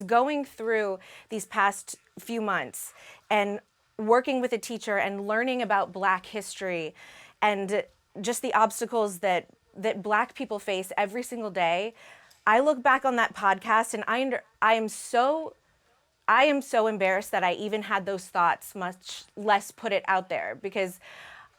just going through these past few months and working with a teacher and learning about Black history and just the obstacles that Black people face every single day, I look back on that podcast and I am so embarrassed that I even had those thoughts, much less put it out there, because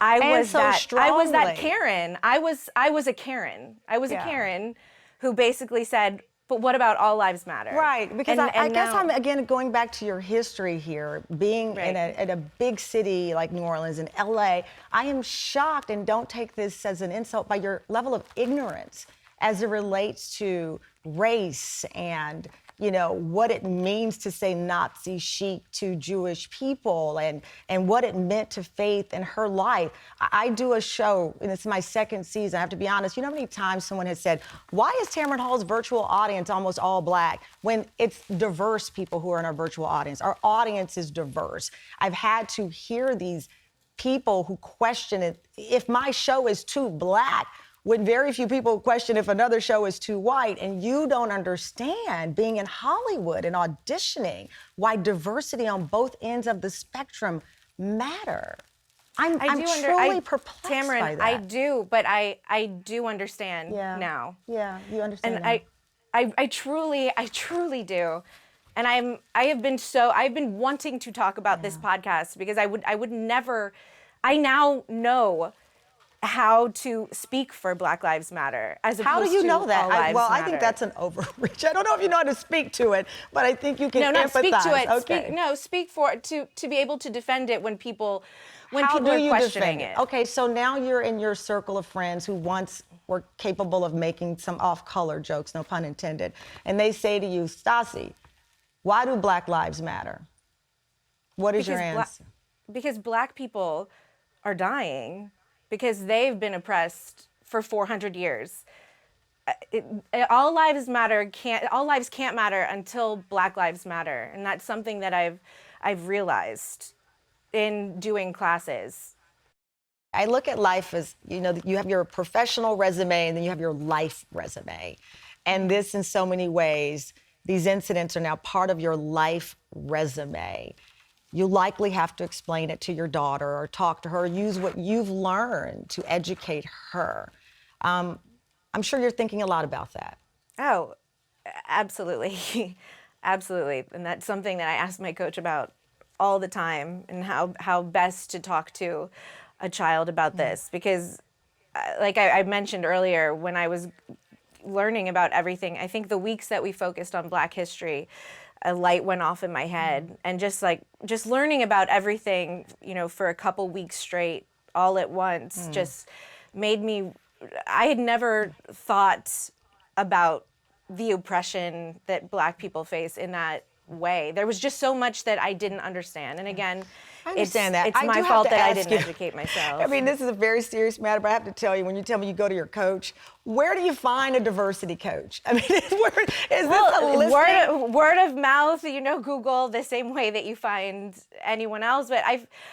I was that Karen. I was a Karen. I was a Karen who basically said, but what about all lives matter? Right, because I guess I'm, again, going back to your history here, being in a big city like New Orleans and LA, I am shocked, and don't take this as an insult, by your level of ignorance as it relates to race and, you know, what it means to say Nazi chic to Jewish people and what it meant to Faith in her life. I do a show, and it's my second season. I have to be honest. You know how many times someone has said, why is Tamron Hall's virtual audience almost all Black? When it's diverse people who are in our virtual audience. Our audience is diverse. I've had to hear these people who question it. If my show is too Black, when very few people question if another show is too white, and you don't understand, being in Hollywood and auditioning, why diversity on both ends of the spectrum matter. I'm truly perplexed Tamron, by that. I do, but I do understand now. Yeah, you understand. And now. I truly do. And I've been wanting to talk about this podcast, because I now know how to speak for Black Lives Matter as opposed to How do you know that? All Lives Matter. I think that's an overreach. I don't know if you know how to speak to it, but I think you can empathize. No, not speak to it. Okay. Speak for it, to be able to defend it when people How do are you questioning defend it. Okay, so now you're in your circle of friends who once were capable of making some off-color jokes, no pun intended, and they say to you, Stassi, why do Black lives matter? What is your answer? Because Black people are dying, because they've been oppressed for 400 years. All lives can't matter until Black lives matter, and that's something that I've realized in doing classes. I look at life as, you know, you have your professional resume and then you have your life resume. And this, in so many ways, these incidents are now part of your life resume. You likely have to explain it to your daughter or talk to her, use what you've learned to educate her. I'm sure you're thinking a lot about that. Oh, absolutely. Absolutely. And that's something that I ask my coach about all the time, and how best to talk to a child about this. Because like I mentioned earlier, when I was learning about everything, I think the weeks that we focused on Black history, a light went off in my head, and just learning about everything, you know, for a couple weeks straight, all at once, just made me. I had never thought about the oppression that Black people face in that way. There was just so much that I didn't understand, and again, I understand that. It's my fault that I didn't educate myself. I mean, this is a very serious matter, but I have to tell you, when you tell me you go to your coach, where do you find a diversity coach? I mean, is this a listing? Word of mouth, you know, Google, the same way that you find anyone else. But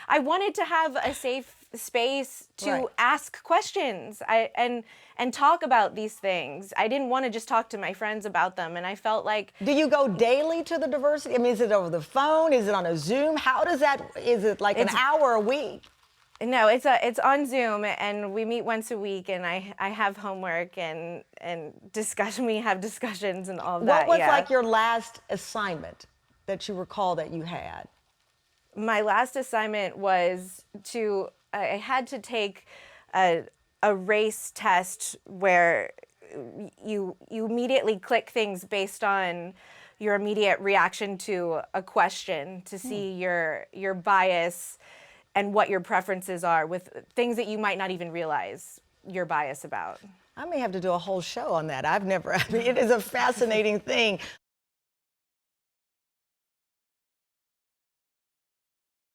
I wanted to have a safe space to ask questions and talk about these things. I didn't want to just talk to my friends about them, and I felt like. Do you go daily to the diversity? I mean, is it over the phone? Is it on a Zoom? How does that? Is it like an hour a week? No, it's on Zoom, and we meet once a week, and I have homework and we have discussions and all of that. What was like your last assignment that you recall that you had? My last assignment was I had to take a race test where you immediately click things based on your immediate reaction to a question to see your bias and what your preferences are with things that you might not even realize your bias about. I may have to do a whole show on that. I mean, it is a fascinating thing.